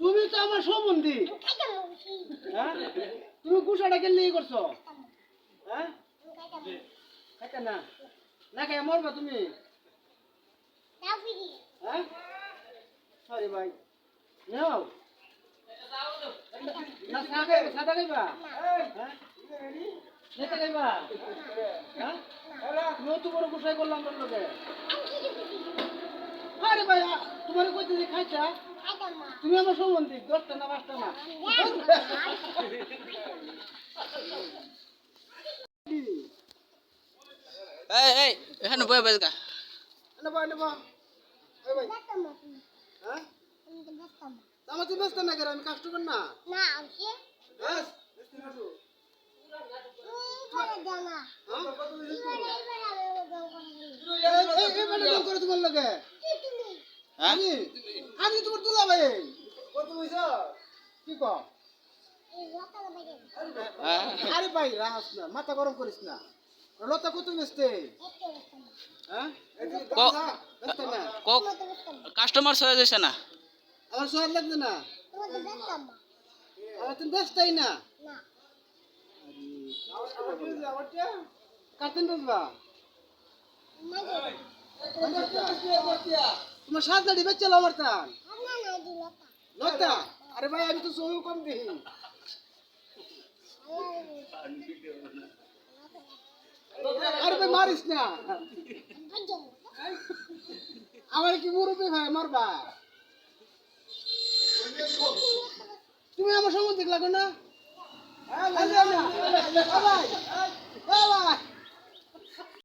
তুমি তো আমার সম্বন্ধী, হ্যাঁ? তুমি কুসাটা কেন নিয়ে করছো? হ্যাঁ খাইতে না না খাই মরবা তুমি, হ্যাঁ? সরি ভাই নাও না সাদা খাইবা, হ্যাঁ নেতা খাইবা, হ্যাঁ? তুমি তো বড় কুসাই করলাম তোর লোকে। আরে ভাই তোমার কইতে যে খাইতা, তুমি আমার সম্বন্ধী 10টা না 5টা না। এই এখানে বয়ে বসে গা। নেবা নেবা এই ভাই, হ্যাঁ আমার তো ব্যস্ত না করে আমি কাস্টমার না, হ্যাঁ করে তোমার লোকে আমি আমি তোমার দুলা ভাই কত হইছ কি ক? আরে ভাই রাহাস না, মাথা গরম করিস না। লতা কত বেচতে, হ্যাঁ বেচতে না কাস্টমার সয়ে যাচ্ছে না। আমার সহায় লাগবে না, আমার তুমি বেচতাই না। কাটেন বেচবা তোমার সাজনাটি বেচছিল আমার তান লতা। আরে ভাই আমি তো সহ কম দিই। আরে ভাই মারিস না, আমার কি মুরব্বী ভাই মারবা? তুমি আমার সম্বন্ধে লাগো না, ভাই